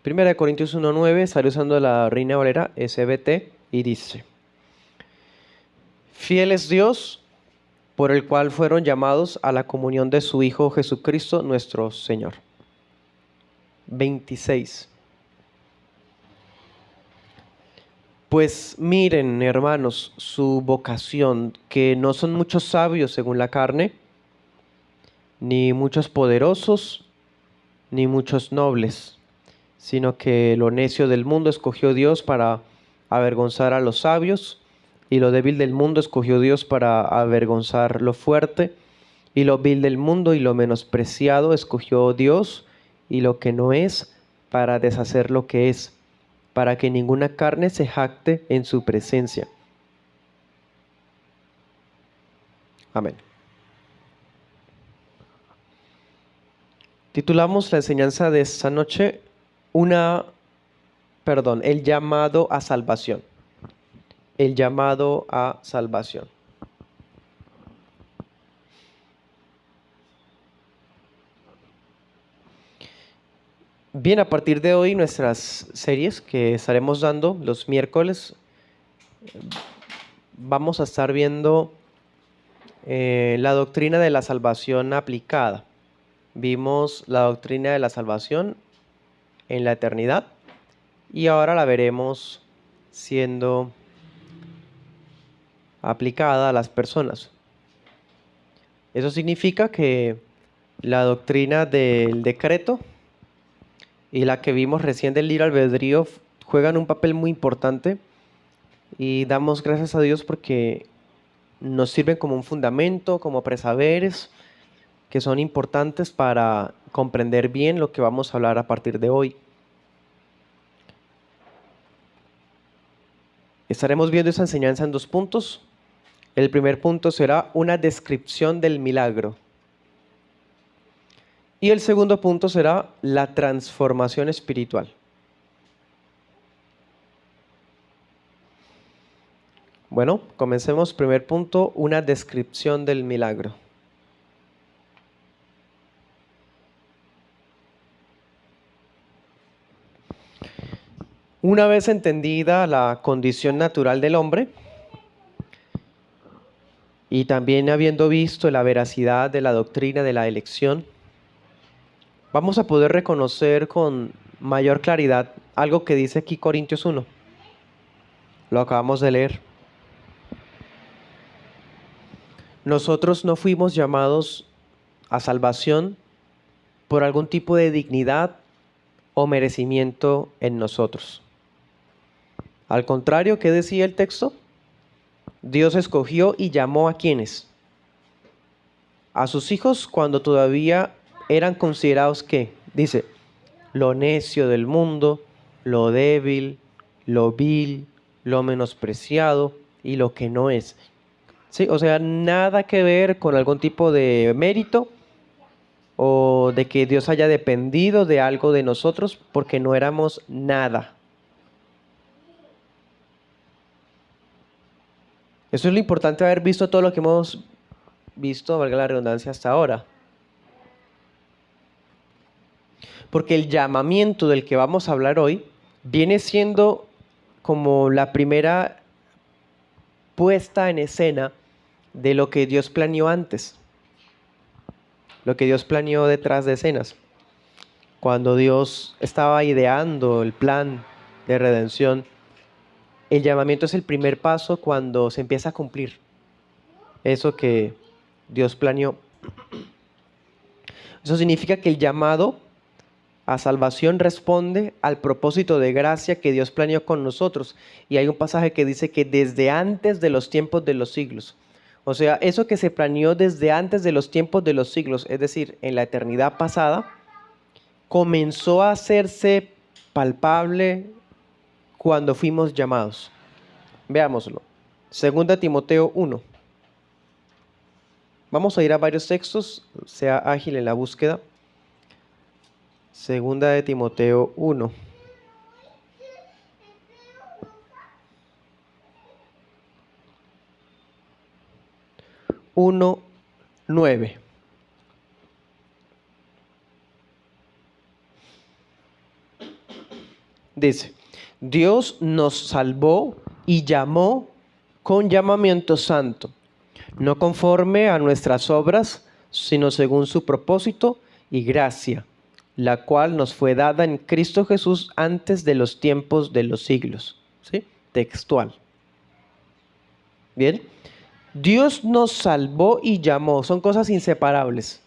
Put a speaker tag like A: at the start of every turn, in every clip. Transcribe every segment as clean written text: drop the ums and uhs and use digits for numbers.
A: Primera de Corintios 1:9, estaré usando la Reina Valera SBT y dice: Fiel es Dios, por el cual fueron llamados a la comunión de su Hijo Jesucristo nuestro Señor. 26. Pues miren, hermanos, su vocación, que no son muchos sabios según la carne, ni muchos poderosos, ni muchos nobles, sino que lo necio del mundo escogió Dios para avergonzar a los sabios, y lo débil del mundo escogió Dios para avergonzar lo fuerte, y lo vil del mundo y lo menospreciado escogió Dios, y lo que no es, para deshacer lo que es, para que ninguna carne se jacte en su presencia. Amén. Titulamos la enseñanza de esta noche el llamado a salvación. El llamado a salvación. Bien, a partir de hoy nuestras series que estaremos dando los miércoles, vamos a estar viendo la doctrina de la salvación aplicada. Vimos la doctrina de la salvación en la eternidad y ahora la veremos siendo aplicada a las personas. Eso significa que la doctrina del decreto y la que vimos recién del libre albedrío juegan un papel muy importante, y damos gracias a Dios porque nos sirven como un fundamento, como presaberes que son importantes para comprender bien lo que vamos a hablar a partir de hoy. Estaremos viendo esa enseñanza en 2 puntos. El primer punto será una descripción del milagro. Y el segundo punto será la transformación espiritual. Bueno, comencemos. Primer punto, una descripción del milagro. Una vez entendida la condición natural del hombre, y también habiendo visto la veracidad de la doctrina de la elección, vamos a poder reconocer con mayor claridad algo que dice aquí Corintios 1. Lo acabamos de leer. Nosotros no fuimos llamados a salvación por algún tipo de dignidad o merecimiento en nosotros. Al contrario, ¿qué decía el texto? Dios escogió y llamó a quienes. A sus hijos cuando todavía eran considerados, ¿qué? Dice, lo necio del mundo, lo débil, lo vil, lo menospreciado y lo que no es. Sí, o sea, nada que ver con algún tipo de mérito o de que Dios haya dependido de algo de nosotros, porque no éramos nada. Eso es lo importante de haber visto todo lo que hemos visto, valga la redundancia, hasta ahora. Porque el llamamiento del que vamos a hablar hoy viene siendo como la primera puesta en escena de lo que Dios planeó antes. Lo que Dios planeó detrás de escenas. Cuando Dios estaba ideando el plan de redención, el llamamiento es el primer paso cuando se empieza a cumplir eso que Dios planeó. Eso significa que el llamado a salvación responde al propósito de gracia que Dios planeó con nosotros. Y hay un pasaje que dice que desde antes de los tiempos de los siglos. O sea, eso que se planeó desde antes de los tiempos de los siglos, es decir, en la eternidad pasada, comenzó a hacerse palpable cuando fuimos llamados. Veámoslo. Segunda Timoteo 1. Vamos a ir a varios textos, sea ágil en la búsqueda. Segunda de Timoteo 1. 1:9. Dice, Dios nos salvó y llamó con llamamiento santo, no conforme a nuestras obras, sino según su propósito y gracia, la cual nos fue dada en Cristo Jesús antes de los tiempos de los siglos. ¿Sí? Textual. Bien. Dios nos salvó y llamó, son cosas inseparables.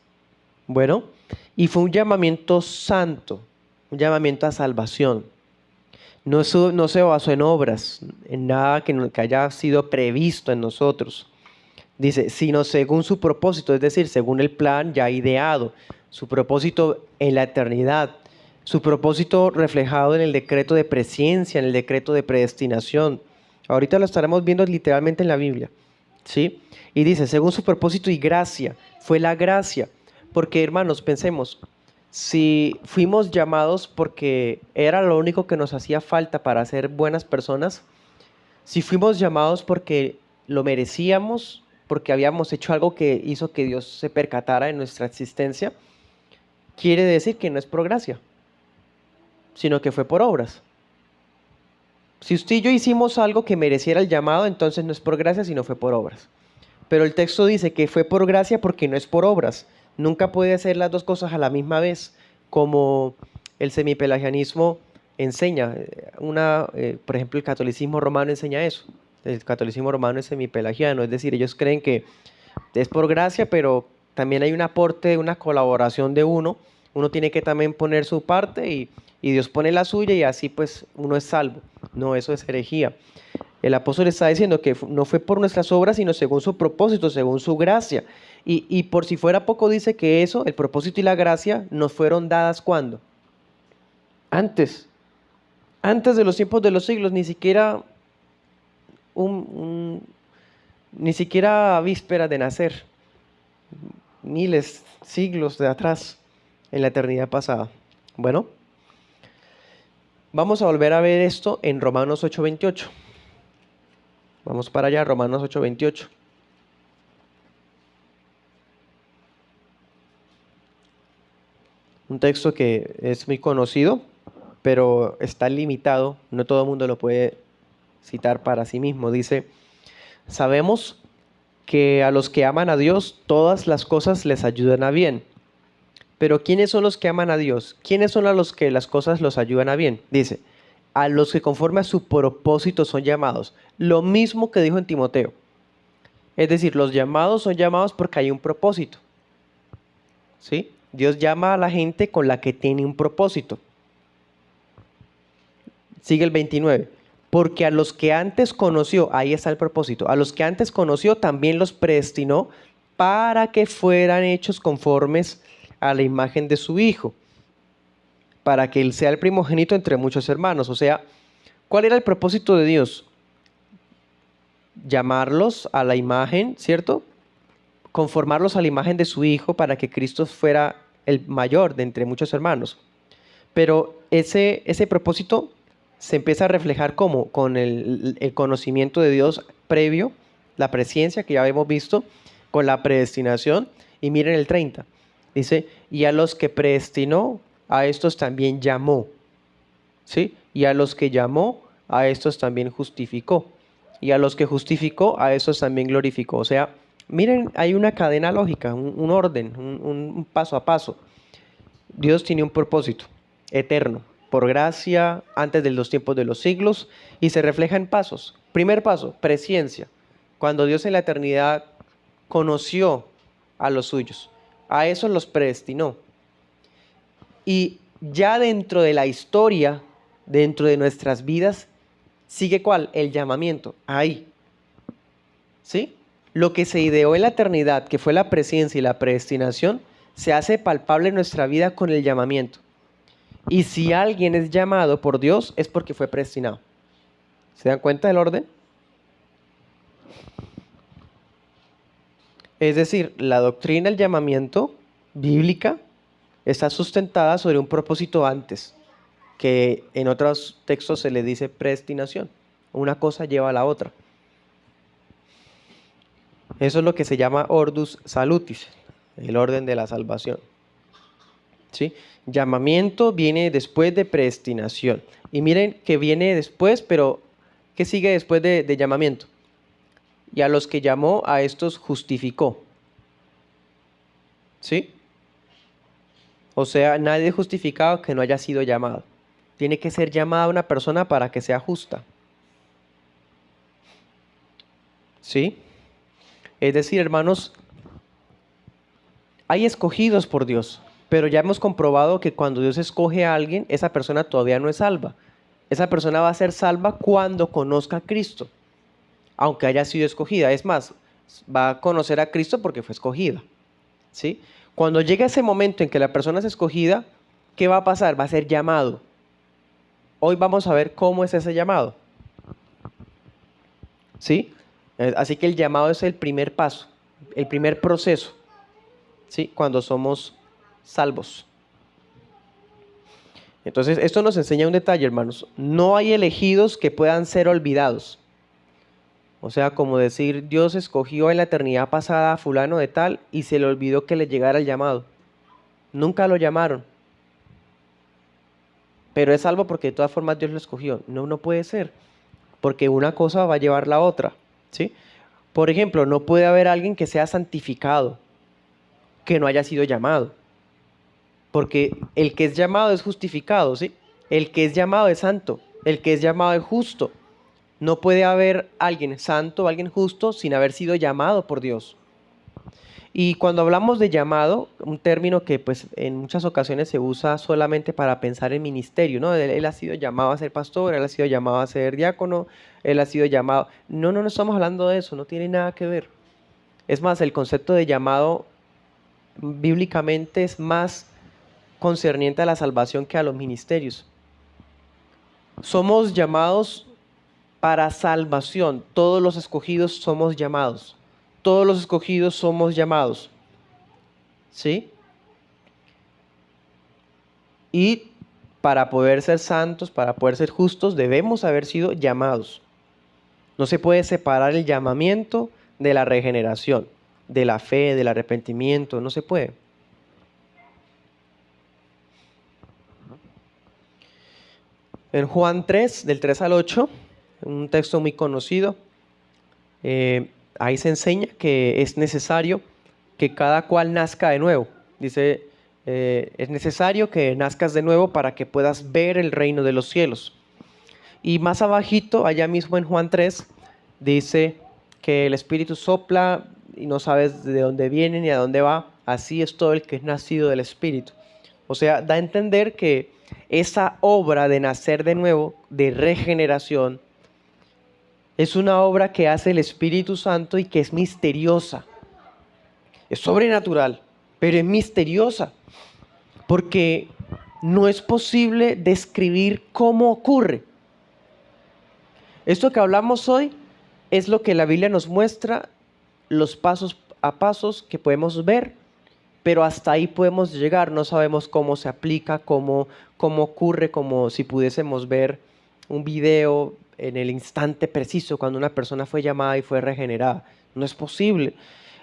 A: Bueno, y fue un llamamiento santo, un llamamiento a salvación. No se basó en obras, en nada que haya sido previsto en nosotros. Dice, sino según su propósito, es decir, según el plan ya ideado, su propósito en la eternidad, su propósito reflejado en el decreto de presciencia, en el decreto de predestinación. Ahorita lo estaremos viendo literalmente en la Biblia, ¿sí? Y dice, según su propósito y gracia, fue la gracia. Porque, hermanos, pensemos, si fuimos llamados porque era lo único que nos hacía falta para ser buenas personas, si fuimos llamados porque lo merecíamos, porque habíamos hecho algo que hizo que Dios se percatara de nuestra existencia, quiere decir que no es por gracia, sino que fue por obras. Si usted y yo hicimos algo que mereciera el llamado, entonces no es por gracia, sino fue por obras. Pero el texto dice que fue por gracia porque no es por obras. Nunca puede hacer las dos cosas a la misma vez, como el semipelagianismo enseña. Por ejemplo, el catolicismo romano enseña eso. El catolicismo romano es semipelagiano, es decir, ellos creen que es por gracia, pero también hay un aporte, una colaboración de uno. Uno tiene que también poner su parte y Dios pone la suya y así pues uno es salvo. No, eso es herejía. El apóstol está diciendo que no fue por nuestras obras, sino según su propósito, según su gracia. Y por si fuera poco, dice que eso, el propósito y la gracia, nos fueron dadas ¿cuándo? Antes. Antes de los tiempos de los siglos, ni siquiera ni siquiera víspera de nacer. Miles, siglos de atrás, en la eternidad pasada. Bueno, vamos a volver a ver esto en Romanos 8:28. Vamos para allá, Romanos 8:28. Un texto que es muy conocido, pero está limitado, no todo el mundo lo puede citar para sí mismo. Dice, sabemos que a los que aman a Dios, todas las cosas les ayudan a bien. Pero ¿quiénes son los que aman a Dios? ¿Quiénes son a los que las cosas los ayudan a bien? Dice, a los que conforme a su propósito son llamados. Lo mismo que dijo en Timoteo. Es decir, los llamados son llamados porque hay un propósito. ¿Sí? Dios llama a la gente con la que tiene un propósito. Sigue el 29. Porque a los que antes conoció, ahí está el propósito, a los que antes conoció también los predestinó para que fueran hechos conformes a la imagen de su Hijo, para que Él sea el primogénito entre muchos hermanos. O sea, ¿cuál era el propósito de Dios? Llamarlos a la imagen, ¿cierto? Conformarlos a la imagen de su Hijo para que Cristo fuera el mayor de entre muchos hermanos. Pero ese propósito se empieza a reflejar ¿cómo? Con el conocimiento de Dios previo, la presciencia que ya hemos visto, con la predestinación. Y miren el 30. Dice, y a los que predestinó, a estos también llamó. ¿Sí? Y a los que llamó, a estos también justificó. Y a los que justificó, a estos también glorificó. O sea, miren, hay una cadena lógica, un orden, un paso a paso. Dios tiene un propósito eterno, por gracia, antes de los tiempos de los siglos, y se refleja en pasos. Primer paso, presciencia. Cuando Dios en la eternidad conoció a los suyos, a esos los predestinó. Y ya dentro de la historia, dentro de nuestras vidas, sigue ¿cuál? El llamamiento, ahí. ¿Sí? Lo que se ideó en la eternidad, que fue la presciencia y la predestinación, se hace palpable en nuestra vida con el llamamiento. Y si alguien es llamado por Dios, es porque fue predestinado. ¿Se dan cuenta del orden? Es decir, la doctrina del llamamiento bíblica está sustentada sobre un propósito antes, que en otros textos se le dice predestinación. Una cosa lleva a la otra. Eso es lo que se llama ordus salutis, el orden de la salvación. ¿sí? Llamamiento viene después de predestinación. Y miren que viene después, pero ¿qué sigue después de llamamiento? Y a los que llamó, a estos justificó. ¿Sí? O sea, nadie es justificado que no haya sido llamado. Tiene que ser llamada una persona para que sea justa. ¿Sí? Es decir, hermanos, hay escogidos por Dios, pero ya hemos comprobado que cuando Dios escoge a alguien, esa persona todavía no es salva. Esa persona va a ser salva cuando conozca a Cristo, aunque haya sido escogida. Es más, va a conocer a Cristo porque fue escogida. ¿Sí? Cuando llegue ese momento en que la persona es escogida, ¿qué va a pasar? Va a ser llamado. Hoy vamos a ver cómo es ese llamado. ¿Sí? Así que el llamado es el primer paso, el primer proceso, ¿sí? Cuando somos salvos. Entonces, esto nos enseña un detalle, hermanos. No hay elegidos que puedan ser olvidados. O sea, como decir, Dios escogió en la eternidad pasada a fulano de tal y se le olvidó que le llegara el llamado. Nunca lo llamaron. Pero es salvo porque de todas formas Dios lo escogió. No, no puede ser. Porque una cosa va a llevar la otra. ¿Sí? Por ejemplo, no puede haber alguien que sea santificado, que no haya sido llamado. Porque el que es llamado es justificado, ¿sí? El que es llamado es santo. El que es llamado es justo. No puede haber alguien santo, alguien justo, sin haber sido llamado por Dios. Y cuando hablamos de llamado, un término que pues en muchas ocasiones se usa solamente para pensar en ministerio, ¿no? Él ha sido llamado a ser pastor, él ha sido llamado a ser diácono, él ha sido llamado... No, no estamos hablando de eso, no tiene nada que ver. Es más, el concepto de llamado bíblicamente es más concerniente a la salvación que a los ministerios. Somos llamados para salvación. Todos los escogidos somos llamados. Todos los escogidos somos llamados. ¿Sí? Y para poder ser santos, para poder ser justos, debemos haber sido llamados. No se puede separar el llamamiento de la regeneración, de la fe, del arrepentimiento. No se puede. En Juan 3, del 3 al 8, un texto muy conocido, ahí se enseña que es necesario que cada cual nazca de nuevo. Dice, es necesario que nazcas de nuevo para que puedas ver el reino de los cielos. Y más abajito, allá mismo en Juan 3, dice que el Espíritu sopla y no sabes de dónde viene ni a dónde va. Así es todo el que es nacido del Espíritu. O sea, da a entender que esa obra de nacer de nuevo, de regeneración, es una obra que hace el Espíritu Santo y que es misteriosa. Es sobrenatural, pero es misteriosa. Porque no es posible describir cómo ocurre. Esto que hablamos hoy es lo que la Biblia nos muestra, los pasos a pasos que podemos ver, pero hasta ahí podemos llegar. No sabemos cómo se aplica, cómo ocurre, como si pudiésemos ver un video en el instante preciso cuando una persona fue llamada y fue regenerada. No es posible.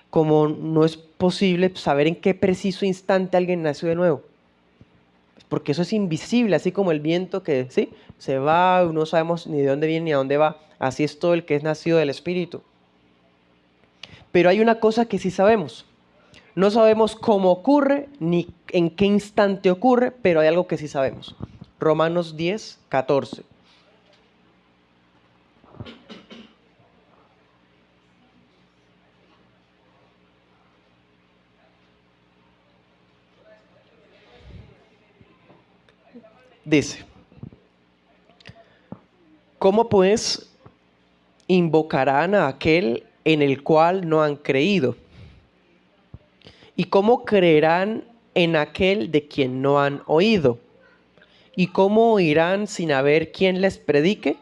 A: Como no es posible saber en qué preciso instante alguien nació de nuevo. Porque eso es invisible, así como el viento que ¿sí? Se va, no sabemos ni de dónde viene ni a dónde va. Así es todo el que es nacido del Espíritu. Pero hay una cosa que sí sabemos. No sabemos cómo ocurre ni en qué instante ocurre, pero hay algo que sí sabemos. Romanos 10, 14. Dice, ¿cómo pues invocarán a aquel en el cual no han creído? ¿Y cómo creerán en aquel de quien no han oído? ¿Y cómo oirán sin haber quien les predique?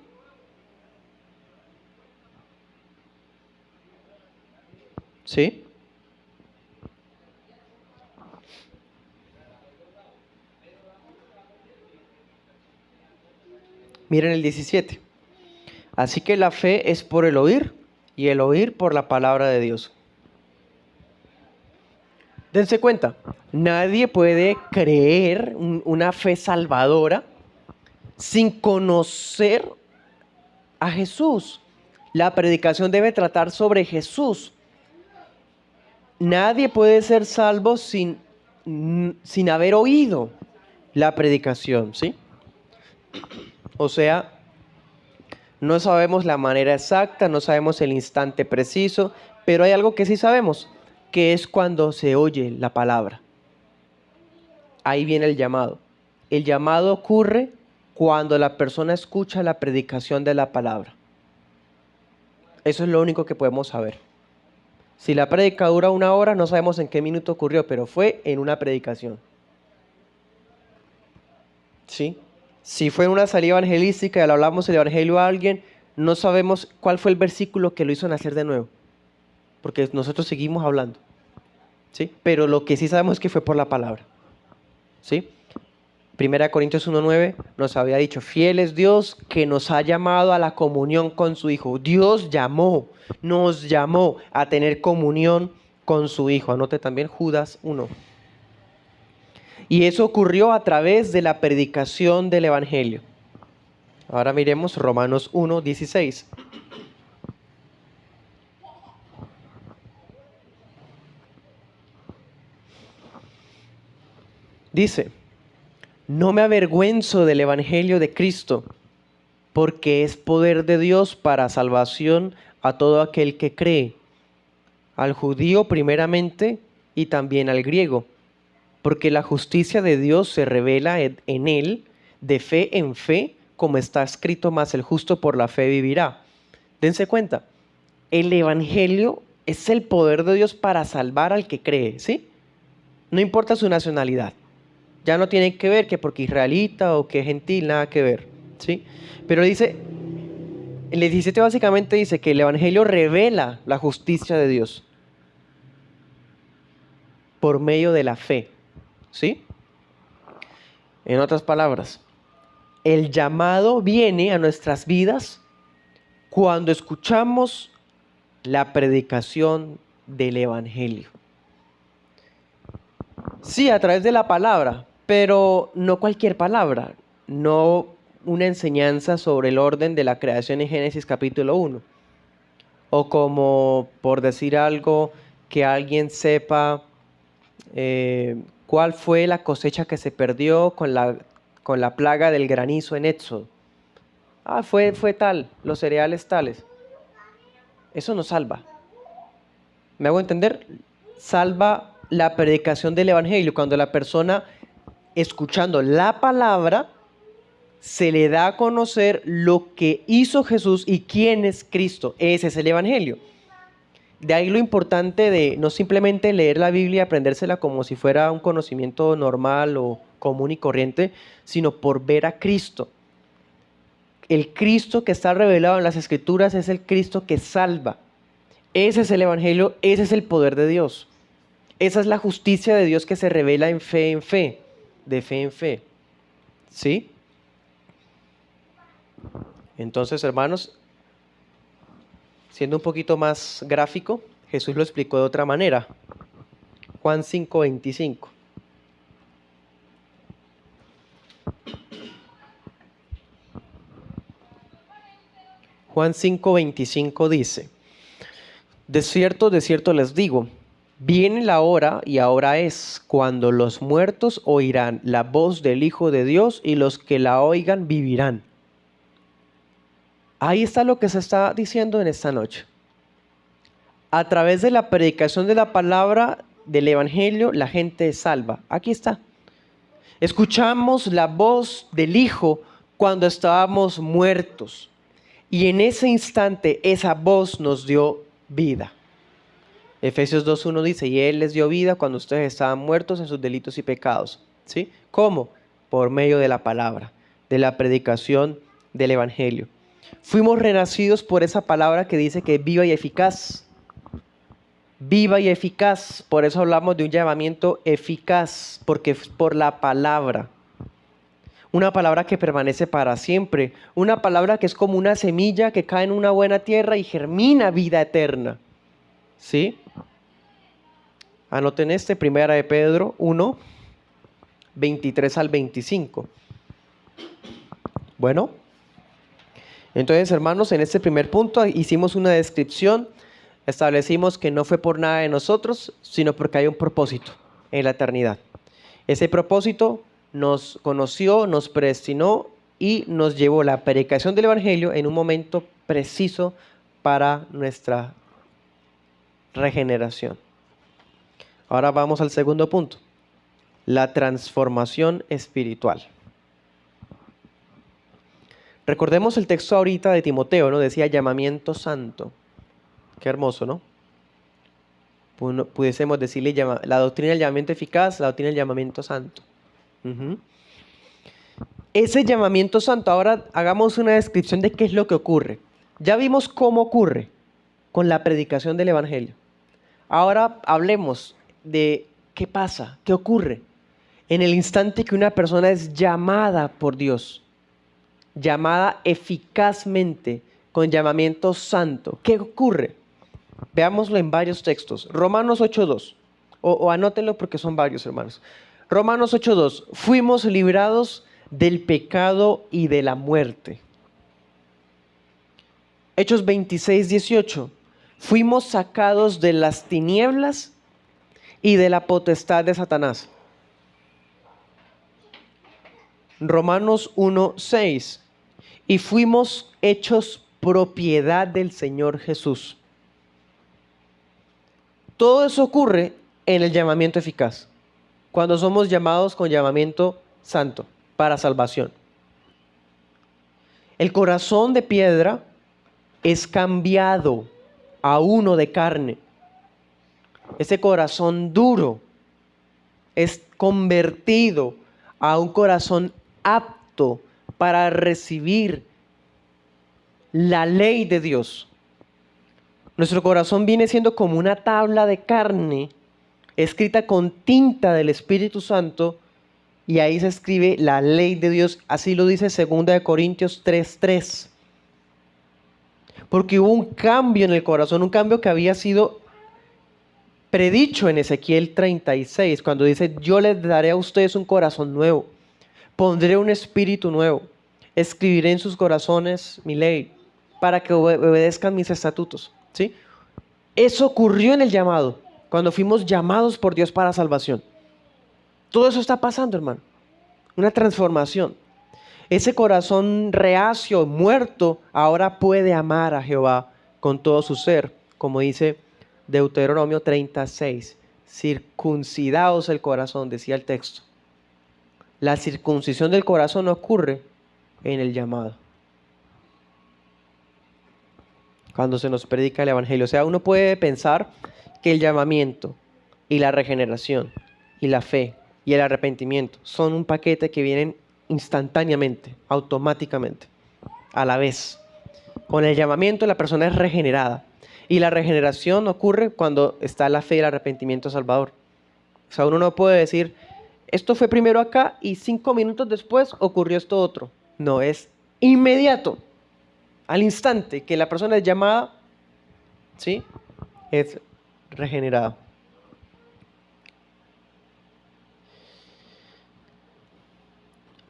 A: ¿Sí? Miren el 17. Así que la fe es por el oír y el oír por la palabra de Dios. Dense cuenta, nadie puede creer una fe salvadora sin conocer a Jesús. La predicación debe tratar sobre Jesús. Nadie puede ser salvo sin haber oído la predicación, ¿sí? O sea, no sabemos la manera exacta, no sabemos el instante preciso, pero hay algo que sí sabemos, que es cuando se oye la palabra. Ahí viene el llamado. El llamado ocurre cuando la persona escucha la predicación de la palabra. Eso es lo único que podemos saber. Si la prédica dura 1 hora, no sabemos en qué minuto ocurrió, pero fue en una predicación. ¿Sí? Si fue en una salida evangelística y le hablamos el evangelio a alguien, no sabemos cuál fue el versículo que lo hizo nacer de nuevo, porque nosotros seguimos hablando. ¿Sí? Pero lo que sí sabemos es que fue por la palabra. ¿Sí? 1 Corintios 1:9 nos había dicho, fiel es Dios que nos ha llamado a la comunión con su Hijo. Dios nos llamó a tener comunión con su Hijo. Anote también Judas 1. Y eso ocurrió a través de la predicación del Evangelio. Ahora miremos Romanos 1:16. Dice, no me avergüenzo del Evangelio de Cristo, porque es poder de Dios para salvación a todo aquel que cree, al judío primeramente y también al griego, porque la justicia de Dios se revela en él de fe en fe, como está escrito, mas el justo por la fe vivirá. Dense cuenta, el Evangelio es el poder de Dios para salvar al que cree, ¿sí? No importa su nacionalidad. Ya no tiene que ver que porque israelita o que gentil, nada que ver, ¿sí? Pero dice, el 17 básicamente dice que el Evangelio revela la justicia de Dios por medio de la fe, ¿sí? En otras palabras, el llamado viene a nuestras vidas cuando escuchamos la predicación del Evangelio. Sí, a través de la palabra, pero no cualquier palabra, no una enseñanza sobre el orden de la creación en Génesis capítulo 1. O como, por decir algo, que alguien sepa cuál fue la cosecha que se perdió con la plaga del granizo en Éxodo. Fue tal, los cereales tales. Eso no salva. ¿Me hago entender? Salva la predicación del Evangelio, cuando la persona, escuchando la palabra, se le da a conocer lo que hizo Jesús y quién es Cristo. Ese es el Evangelio. De ahí lo importante de no simplemente leer la Biblia y aprendérsela como si fuera un conocimiento normal o común y corriente, sino por ver a Cristo. El Cristo que está revelado en las Escrituras es el Cristo que salva. Ese es el Evangelio, ese es el poder de Dios. Esa es la justicia de Dios que se revela en fe, de fe en fe. ¿Sí? Entonces, hermanos, siendo un poquito más gráfico, Jesús lo explicó de otra manera. Juan 5:25. Juan 5:25 dice, de cierto les digo, viene la hora y ahora es cuando los muertos oirán la voz del Hijo de Dios y los que la oigan vivirán. Ahí está lo que se está diciendo en esta noche. A través de la predicación de la palabra del Evangelio, la gente es salva. Aquí está. Escuchamos la voz del Hijo cuando estábamos muertos. Y en ese instante esa voz nos dio vida. Efesios 2:1 dice, y Él les dio vida cuando ustedes estaban muertos en sus delitos y pecados. ¿Sí? ¿Cómo? Por medio de la palabra, de la predicación del Evangelio. Fuimos renacidos por esa palabra que dice que es viva y eficaz. Viva y eficaz. Por eso hablamos de un llamamiento eficaz, porque es por la palabra. Una palabra que permanece para siempre. Una palabra que es como una semilla que cae en una buena tierra y germina vida eterna. ¿Sí? Anoten este, Primera de Pedro 1, 23 al 25. Bueno, entonces, hermanos, en este primer punto hicimos una descripción, establecimos que no fue por nada de nosotros, sino porque hay un propósito en la eternidad. Ese propósito nos conoció, nos predestinó y nos llevó la predicación del Evangelio en un momento preciso para nuestra regeneración. Ahora vamos al segundo punto, la transformación espiritual. Recordemos el texto ahorita de Timoteo, ¿no? Decía llamamiento santo. Qué hermoso, ¿no? Pudiésemos decirle la doctrina del llamamiento eficaz, la doctrina del llamamiento santo. Ese llamamiento santo, ahora hagamos una descripción de qué es lo que ocurre. Ya vimos cómo ocurre con la predicación del Evangelio. Ahora hablemos de qué pasa, qué ocurre en el instante que una persona es llamada por Dios, llamada eficazmente con llamamiento santo. ¿Qué ocurre? Veámoslo en varios textos. Romanos 8.2. O anótenlo porque son varios, hermanos. Romanos 8.2. Fuimos librados del pecado y de la muerte. Hechos 26.18. Fuimos sacados de las tinieblas y de la potestad de Satanás. Romanos 1.6. Y fuimos hechos propiedad del Señor Jesús. Todo eso ocurre en el llamamiento eficaz, cuando somos llamados con llamamiento santo para salvación. El corazón de piedra es cambiado a uno de carne. Ese corazón duro es convertido a un corazón apto para recibir la ley de Dios. Nuestro corazón viene siendo como una tabla de carne escrita con tinta del Espíritu Santo y ahí se escribe la ley de Dios. Así lo dice 2 Corintios 3:3. Porque hubo un cambio en el corazón, un cambio que había sido predicho en Ezequiel 36, cuando dice: yo les daré a ustedes un corazón nuevo, pondré un espíritu nuevo, escribiré en sus corazones mi ley, para que obedezcan mis estatutos. ¿Sí? Eso ocurrió en el llamado, cuando fuimos llamados por Dios para salvación. Todo eso está pasando, hermano. Una transformación. Ese corazón reacio, muerto, ahora puede amar a Jehová con todo su ser, como dice Deuteronomio 36. Circuncidaos el corazón, decía el texto. La circuncisión del corazón ocurre en el llamado, cuando se nos predica el Evangelio. O sea, uno puede pensar que el llamamiento y la regeneración y la fe y el arrepentimiento son un paquete que vienen instantáneamente, automáticamente, a la vez. Con el llamamiento la persona es regenerada y la regeneración ocurre cuando está la fe y el arrepentimiento salvador. O sea, uno no puede decir, esto fue primero acá y 5 minutos después ocurrió esto otro. No, es inmediato. Al instante que la persona es llamada, ¿sí?, es regenerada.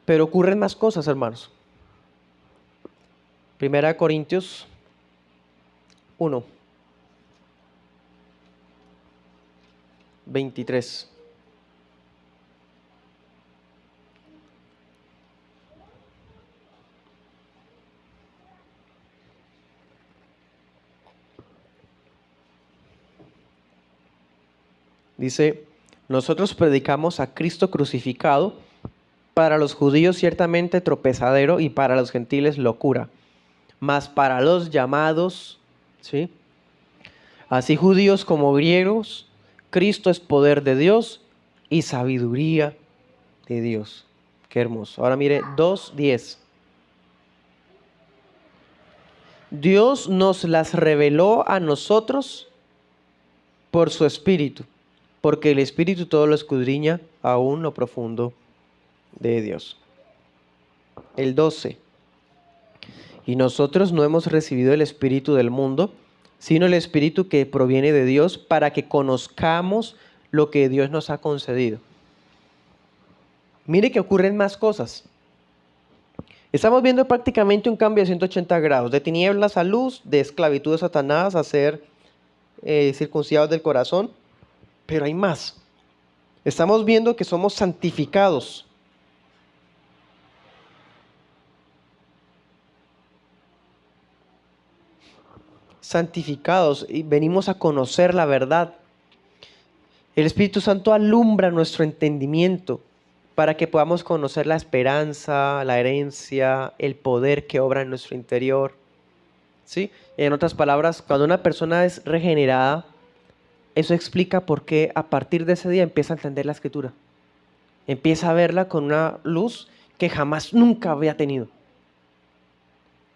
A: Pero ocurren más cosas, hermanos. 1 Corintios 1, 23. Dice: nosotros predicamos a Cristo crucificado, para los judíos ciertamente tropezadero y para los gentiles locura, mas para los llamados, ¿sí?, así judíos como griegos, Cristo es poder de Dios y sabiduría de Dios. Qué hermoso. Ahora mire 2:10. Dios nos las reveló a nosotros por su Espíritu, porque el Espíritu todo lo escudriña aún lo profundo de Dios. El 12. Y nosotros no hemos recibido el Espíritu del mundo, sino el Espíritu que proviene de Dios, para que conozcamos lo que Dios nos ha concedido. Mire que ocurren más cosas. Estamos viendo prácticamente un cambio de 180 grados, de tinieblas a luz, de esclavitud de Satanás a ser circuncidados del corazón, pero hay más. Estamos viendo que somos santificados. Santificados y venimos a conocer la verdad. El Espíritu Santo alumbra nuestro entendimiento para que podamos conocer la esperanza, la herencia, el poder que obra en nuestro interior. ¿Sí? En otras palabras, cuando una persona es regenerada, eso explica por qué a partir de ese día empieza a entender la Escritura. Empieza a verla con una luz que jamás nunca había tenido.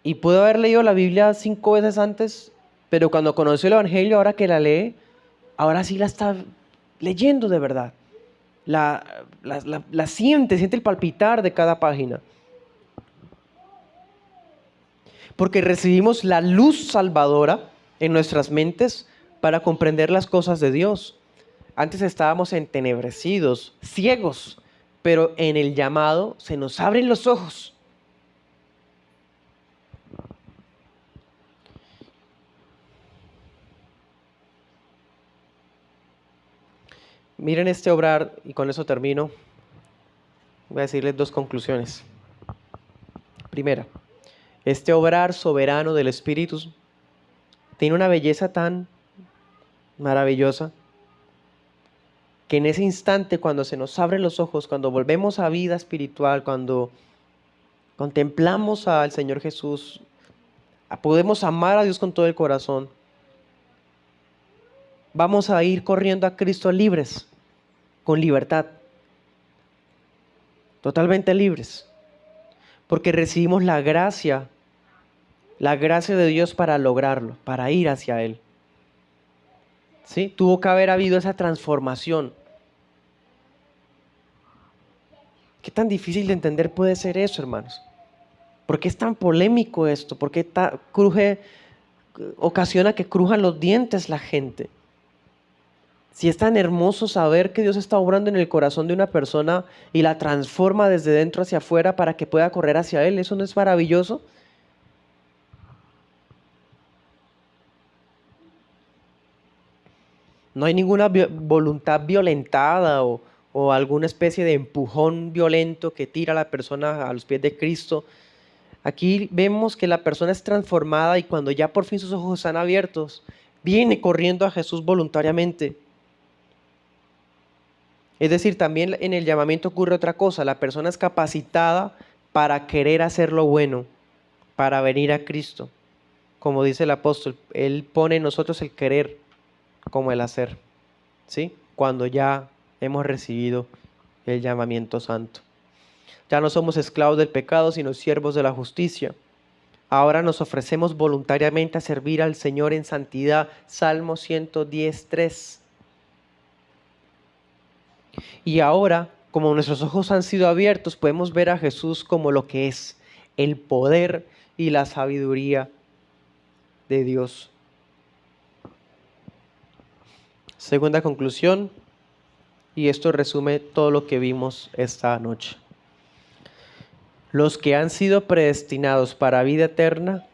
A: Y pudo haber leído la Biblia 5 veces antes, pero cuando conoció el Evangelio, ahora que la lee, ahora sí la está leyendo de verdad. La siente el palpitar de cada página. Porque recibimos la luz salvadora en nuestras mentes para comprender las cosas de Dios. Antes estábamos entenebrecidos, ciegos, pero en el llamado se nos abren los ojos. Miren este obrar, y con eso termino. Voy a decirles 2 conclusiones. Primera, este obrar soberano del Espíritu tiene una belleza tan maravillosa que en ese instante, cuando se nos abren los ojos, cuando volvemos a vida espiritual, cuando contemplamos al Señor Jesús, podemos amar a Dios con todo el corazón, vamos a ir corriendo a Cristo libres, con libertad, totalmente libres, porque recibimos la gracia de Dios para lograrlo, para ir hacia Él. ¿Sí? Tuvo que haber habido esa transformación. ¿Qué tan difícil de entender puede ser eso, hermanos? ¿Por qué es tan polémico esto? ¿Por qué ocasiona que crujan los dientes la gente? Si es tan hermoso saber que Dios está obrando en el corazón de una persona y la transforma desde dentro hacia afuera para que pueda correr hacia Él, ¿eso no es maravilloso? No hay ninguna voluntad violentada o alguna especie de empujón violento que tira a la persona a los pies de Cristo. Aquí vemos que la persona es transformada y cuando ya por fin sus ojos están abiertos, viene corriendo a Jesús voluntariamente. Es decir, también en el llamamiento ocurre otra cosa. La persona es capacitada para querer hacer lo bueno, para venir a Cristo. Como dice el apóstol, Él pone en nosotros el querer como el hacer, ¿sí? Cuando ya hemos recibido el llamamiento santo. Ya no somos esclavos del pecado, sino siervos de la justicia. Ahora nos ofrecemos voluntariamente a servir al Señor en santidad. Salmo 110:3. Y ahora, como nuestros ojos han sido abiertos, podemos ver a Jesús como lo que es, el poder y la sabiduría de Dios. Segunda conclusión, y esto resume todo lo que vimos esta noche. Los que han sido predestinados para vida eterna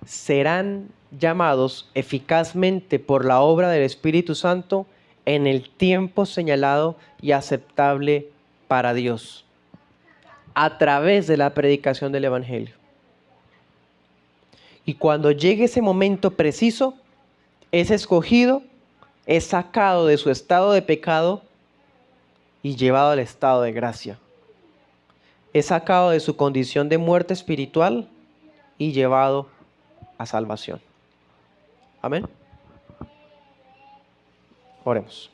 A: serán llamados eficazmente por la obra del Espíritu Santo en el tiempo señalado y aceptable para Dios, a través de la predicación del Evangelio. Y cuando llegue ese momento preciso, es escogido, es sacado de su estado de pecado y llevado al estado de gracia. Es sacado de su condición de muerte espiritual y llevado a salvación. Amén. Oremos.